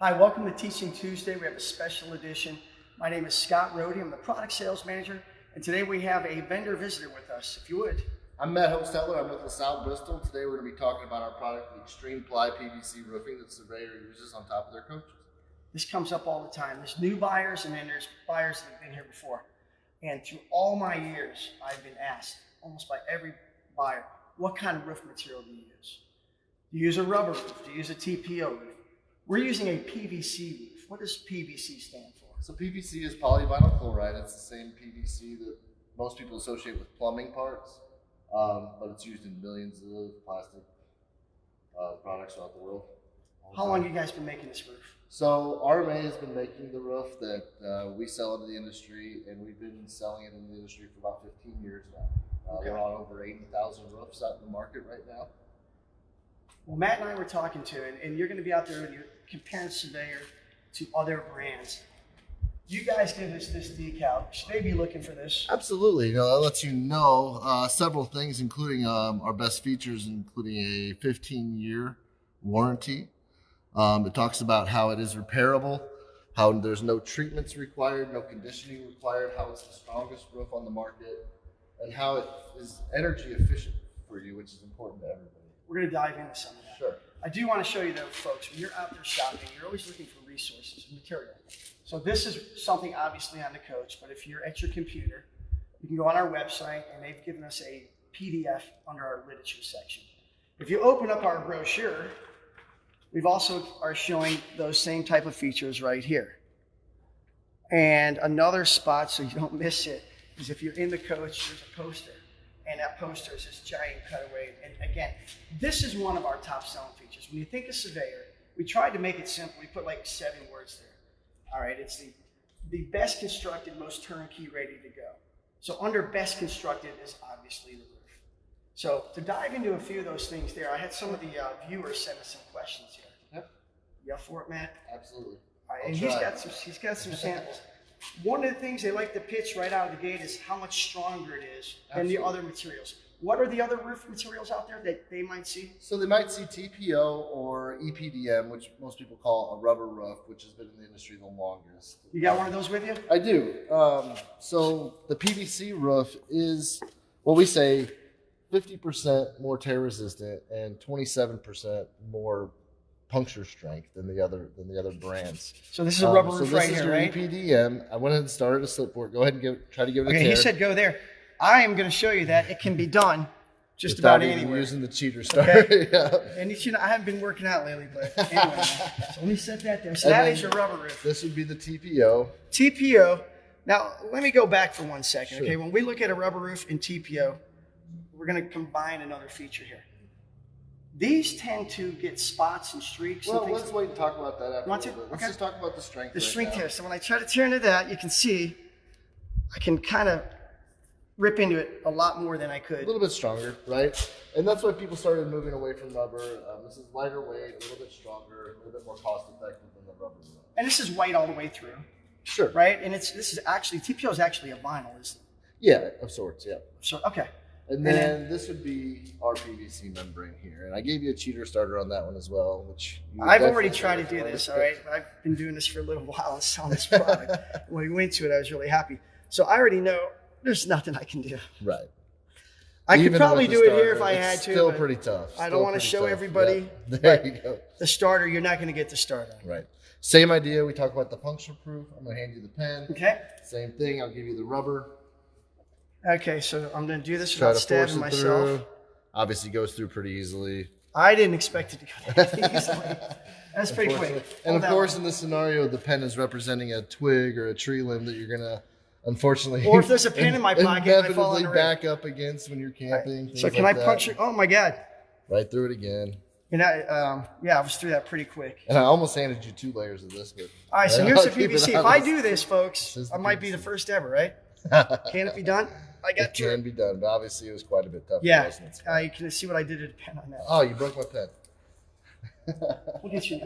Hi, welcome to Teaching Tuesday. We have a special edition. My name is Scott Rohde. I'm the product sales manager, and today we have a vendor visitor with us, if you would. I'm Matt Hosteller. I'm with LaSalle Bristol. Today we're going to be talking about our product, the Extreme Ply PVC Roofing that Surveyor uses on top of their coaches. This comes up all the time. There's new buyers and then there's buyers that have been here before. And through all my years, I've been asked, almost by every buyer, what kind of roof material do you use? Do you use a rubber roof? Do you use a TPO roof? We're using a PVC roof. What does PVC stand for? So PVC is polyvinyl chloride. It's the same PVC that most people associate with plumbing parts, but it's used in millions of plastic products throughout the world. How long have you guys been making this roof? So RMA has been making the roof that we sell into the industry, and we've been selling it in the industry for about 15 years now. Okay. We're on over 80,000 roofs out in the market right now. Well, Matt and I were talking to, and you're going to be out there and you're comparing Surveyor to other brands. You guys give us this decal. Should they be looking for this? Absolutely. That lets you know several things, including our best features, including a 15-year warranty. It talks about how it is repairable, how there's no treatments required, no conditioning required, how it's the strongest roof on the market, and how it is energy efficient for you, which is important to everybody. We're going to dive into some of that. Sure. I do want to show you though, folks, when you're out there shopping, you're always looking for resources and material. So this is something obviously on the coach, but if you're at your computer, you can go on our website and they've given us a PDF under our literature section. If you open up our brochure, we've also are showing those same type of features right here. And another spot, so you don't miss it, is if you're in the coach, there's a poster. And that poster is this giant cutaway. And again, this is one of our top selling features. When you think of Surveyor, we tried to make it simple. We put like 7 words there. All right, it's the best constructed, most turnkey, ready to go. So under best constructed is obviously the roof. So to dive into a few of those things there, I had some of the viewers send us some questions here. Yep. You up for it, Matt? Absolutely. All right, and he's got some samples. One of the things they like to pitch right out of the gate is how much stronger it is than the other materials. What are the other roof materials out there that they might see? So they might see TPO or EPDM, which most people call a rubber roof, which has been in the industry the longest. You got one of those with you? I do. So the PVC roof is what we say 50% more tear resistant and 27% more puncture strength than the other brands. So this is a rubber roof right here, right? EPDM. I went ahead and started a slip for it. Go ahead and try to give it a tear. He said go there. I am going to show you that it can be done just without about even anywhere. Using the cheater starter. Okay. Yeah. And I haven't been working out lately, but anyway. So let me set that there. So that is your rubber roof. This would be the TPO. TPO. Now let me go back for 1 second. Sure. Okay, when we look at a rubber roof and TPO, we're going to combine another feature here. These tend to get spots and streaks. Well, and things. let's wait and talk about that after. Want to? Let's Okay. just talk about the strength. The right strength now. test. So when I try to tear into that, you can see I can kind of rip into it a lot more than I could. A little bit stronger, right? And that's why people started moving away from rubber. This is lighter weight, a little bit stronger, a little bit more cost effective than the rubber. And this is white all the way through. Sure. Right? And this is actually, TPO is actually a vinyl, isn't it? Yeah, of sorts, yeah. So, okay. And then this would be our PVC membrane here. And I gave you a cheater starter on that one as well, which I've already tried to do this, all right? I've been doing this for a little while and selling this product. When we went to it, I was really happy. So I already know there's nothing I can do. Right. I could Even probably with the do it starter, here if I it's had to. Still but pretty tough. I don't want to show everybody. Yep. There you go. The starter, you're not going to get the starter. Right. Same idea. We talk about the puncture proof. I'm going to hand you the pen. Okay. Same thing. I'll give you the rubber. Okay, so I'm going to do this Try without to stabbing force it myself. through. Obviously goes through pretty easily. I didn't expect it to go that easily. That's pretty quick. And of course, in this scenario, the pen is representing a twig or a tree limb that you're going to, unfortunately, or if there's a pin in my pocket, I fall inevitably on the back up against when you're camping. Right. So can I puncture? Oh my God! Right through it again. And I was through that pretty quick. And I almost handed you 2 layers of this, but all right. So here's the I'll keep it PVC. If I honest. do this, folks, This is I the might be the PVC. first ever, right? Can it be done? I got It can be done, but obviously it was quite a bit tough. Yeah. For us, and it's- You can see what I did to the pen on that. Oh, you broke my pen. We'll get you.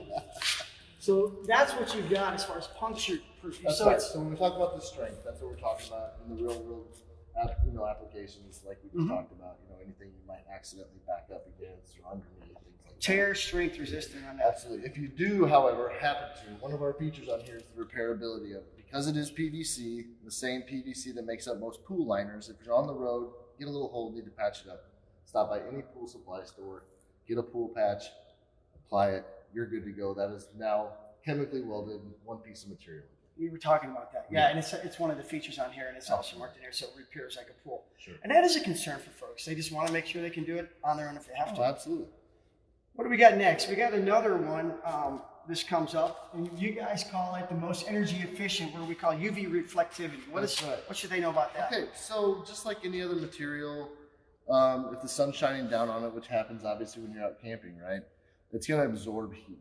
So that's what you've got as far as puncture proof. That's So right. it's So when we talk about the strength, that's what we're talking about in the real world, applications like we just talked about. Anything you might accidentally back up against or underneath, things like tear strength resistant on that. Absolutely. If you do, however, happen to, one of our features on here is the repairability of it. Because it is PVC, the same PVC that makes up most pool liners, if you're on the road, get a little hole, need to patch it up, stop by any pool supply store, get a pool patch, apply it, you're good to go. That is now chemically welded, one piece of material. We were talking about that. Yeah, and it's one of the features on here, and it's also marked in here, so it repairs like a pool. Sure. And that is a concern for folks. They just want to make sure they can do it on their own if they have to. Absolutely. What do we got next? We got another one. This comes up, and you guys call it the most energy efficient, where we call UV reflectivity. What should they know about that? Okay, so just like any other material, if the sun's shining down on it, which happens obviously when you're out camping, right? It's going to absorb heat.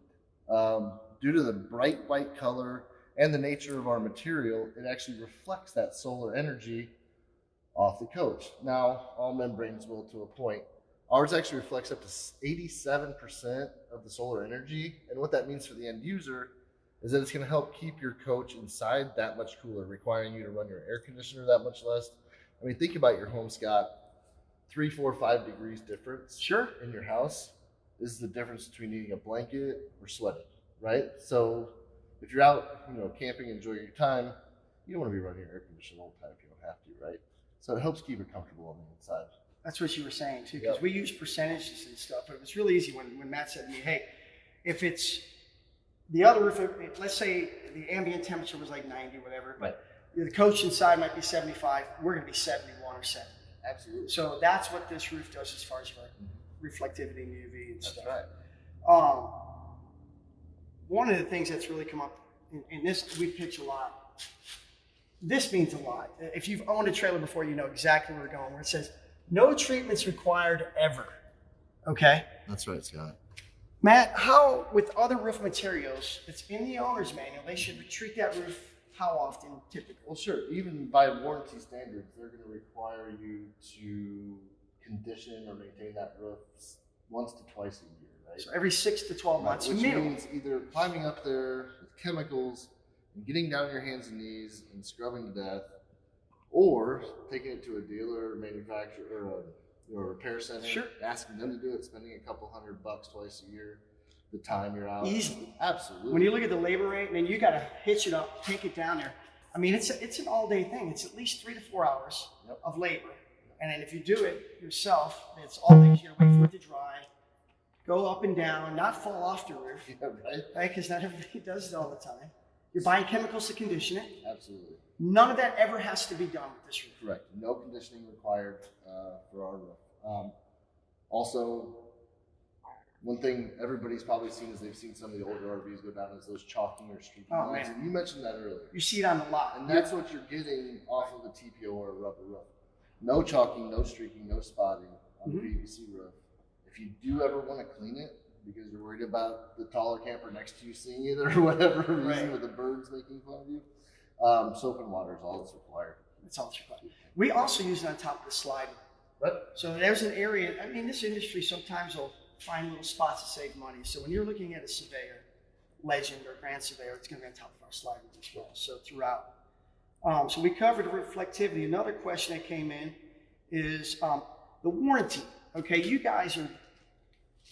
Due to the bright white color and the nature of our material, it actually reflects that solar energy off the coach. Now, all membranes will to a point. Ours actually reflects up to 87% of the solar energy. And what that means for the end user is that it's going to help keep your coach inside that much cooler, requiring you to run your air conditioner that much less. I mean, think about your home, Scott. 3, 4, 5 degrees difference in your house is the difference between needing a blanket or sweating, right? So if you're out, camping, enjoying your time, you don't want to be running your air conditioner all the time if you don't have to, right? So it helps keep it comfortable on the inside. That's what you were saying too, because we use percentages and stuff, but it was really easy when Matt said to me, hey, if it's the other roof, let's say the ambient temperature was like 90, whatever, but the coach inside might be 75, we're going to be 71 or 70. Absolutely. So that's what this roof does as far as reflectivity and UV and stuff. That's right. One of the things that's really come up in this, we pitch a lot. This means a lot. If you've owned a trailer before, you know exactly where we're going, where it says, no treatments required ever. Okay? That's right, Scott. Matt, how, with other roof materials, it's in the owner's manual, they should treat that roof how often typically? Well, sure. Even by warranty standards, they're going to require you to condition or maintain that roof once to twice a year, right? So every 6 to 12 months, which minimum. means either climbing up there with chemicals and getting down on your hands and knees and scrubbing to death, or taking it to a dealer or manufacturer or a repair center, asking them to do it, spending a couple $100 twice a year, the time you're out. Easily. Absolutely. When you look at the labor rate, and then you got to hitch it up, take it down there. I mean, it's an all-day thing. It's at least 3 to 4 hours of labor. And then if you do it yourself, it's all day. You got to wait for it to dry, go up and down, not fall off the roof. Yeah, right? Because not everybody does it all the time. You're buying chemicals to condition it. Absolutely. None of that ever has to be done with this roof. Correct. No conditioning required for our roof. Also, one thing everybody's probably seen is they've seen some of the older RVs go down as those chalking or streaking lines. And you mentioned that earlier. You see it on the lot. And that's what you're getting off of a TPO or a rubber roof. No chalking, no streaking, no spotting on the PVC roof. If you do ever want to clean it because you're worried about the taller camper next to you seeing it or whatever reason, with the birds making fun of you, soap and water is all that's required. That's all that's required. We also use it on top of the slide. Right. So there's an area, I mean, this industry sometimes will find little spots to save money. So when you're looking at a Surveyor, Legend, or Grand Surveyor, it's going to be on top of our slide roof as well. So throughout. So we covered reflectivity. Another question that came in is the warranty. Okay, you guys are,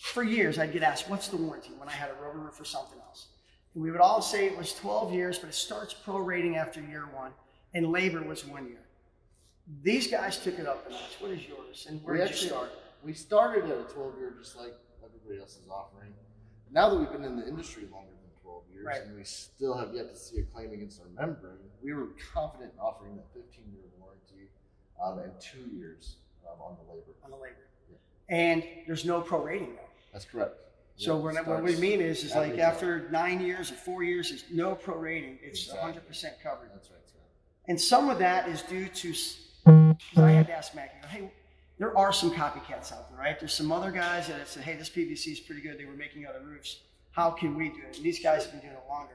for years I'd get asked, what's the warranty when I had a rubber roof or something else? And we would all say it was 12 years, but it starts prorating after year 1, and labor was 1 year. These guys took it up a notch. What is yours, and where did you start? We started at a 12-year, just like everybody else is offering. Now that we've been in the industry longer than 12 years, and we still have yet to see a claim against our membrane, we were confident in offering that 15-year warranty and 2 years on the labor. On the labor. Yeah. And there's no prorating though. That's correct. So what we mean is like after 9 years or 4 years, there's no prorating. It's 100% covered. That's right, Scott. And some of that is due to, I had to ask Mac, hey, there are some copycats out there, right? There's some other guys that have said, hey, this PVC is pretty good. They were making other roofs. How can we do it? And these guys have been doing it longer.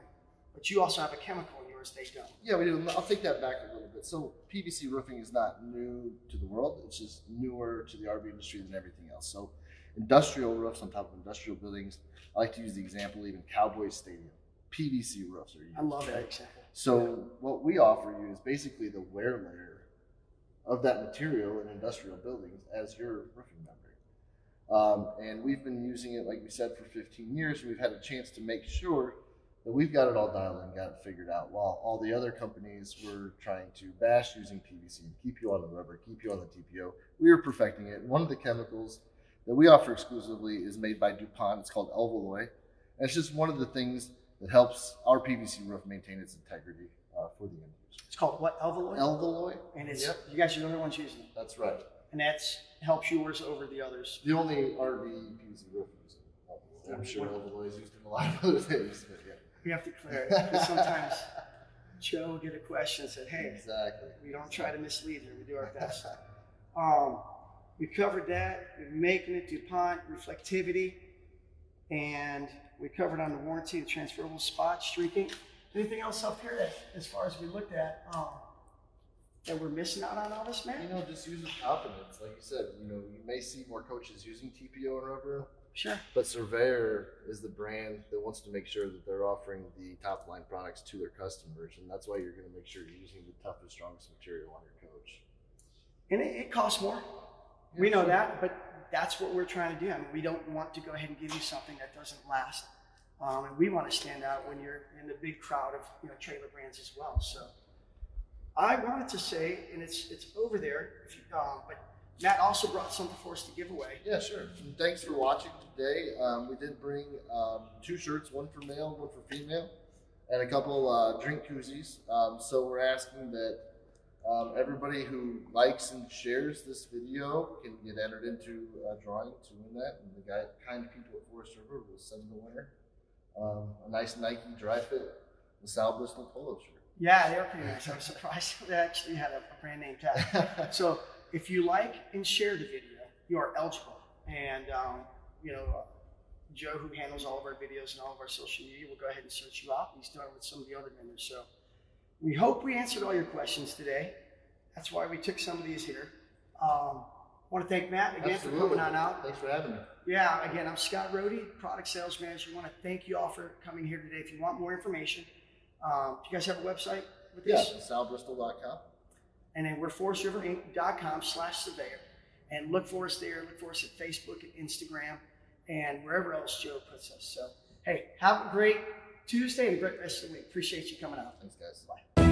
But you also have a chemical in yours, they don't. Yeah, we do. I'll take that back a little bit. So PVC roofing is not new to the world. It's just newer to the RV industry than everything else. So industrial roofs on top of industrial buildings. I like to use the example, even Cowboys Stadium. PVC roofs are used. I love that example. So what we offer you is basically the wear layer of that material in industrial buildings as your roofing membrane. And we've been using it, like we said, for 15 years. And we've had a chance to make sure that we've got it all dialed in, got it figured out, while all the other companies were trying to bash using PVC and keep you on the rubber, keep you on the TPO. We are perfecting it. One of the chemicals that we offer exclusively is made by DuPont. It's called Elvaloy. And it's just one of the things that helps our PVC roof maintain its integrity for the end user. It's called what? Elvaloy? Elvaloy. And it's you guys are the only ones using it. That's right. And that's helps yours over the others. The only RV PVC roof using Elvaloy. I'm sure Elvaloy is used in a lot of other things, but yeah. We have to clear it because sometimes Joe will get a question and said, hey, exactly. We don't try to mislead her. We do our best. We covered that. We're making it DuPont, reflectivity, and we covered on the warranty, the transferable spot, streaking. Anything else up here that, as far as we looked at, that we're missing out on all this, man? You know, just use with confidence. Like you said, you know, you may see more coaches using TPO and rubber. Sure. But Surveyor is the brand that wants to make sure that they're offering the top line products to their customers. And that's why you're going to make sure you're using the toughest, strongest material on your coach. And it costs more. Yeah, we know that, but that's what we're trying to do. I mean, we don't want to go ahead and give you something that doesn't last. And we want to stand out when you're in the big crowd of trailer brands as well. So I wanted to say, and it's over there, if you, but Matt also brought something for us to give away. Yeah, sure. And thanks for watching today. We did bring 2 shirts, one for male, one for female, and a couple drink koozies. So we're asking that everybody who likes and shares this video can get entered into a drawing to win that. And the kind people at Forest River will send the winner a nice Nike dry fit LaSalle Bristol polo shirt. Yeah, they were pretty nice. I was surprised they actually had a brand name tag. So if you like and share the video, you are eligible. And, Joe, who handles all of our videos and all of our social media, will go ahead and search you out. He's doing it with some of the other vendors. So we hope we answered all your questions today. That's why we took some of these here. I want to thank Matt again for coming on out. Thanks for having me. Yeah, again, I'm Scott Rohde, Product Sales Manager. I want to thank you all for coming here today. If you want more information, do you guys have a website with this? Yeah, LaSalleBristol.com. And then we're forestriverinc.com/surveyor. And look for us there. Look for us at Facebook and Instagram and wherever else Joe puts us. So, hey, have a great Tuesday and a great rest of the week. Appreciate you coming out. Thanks, guys. Bye.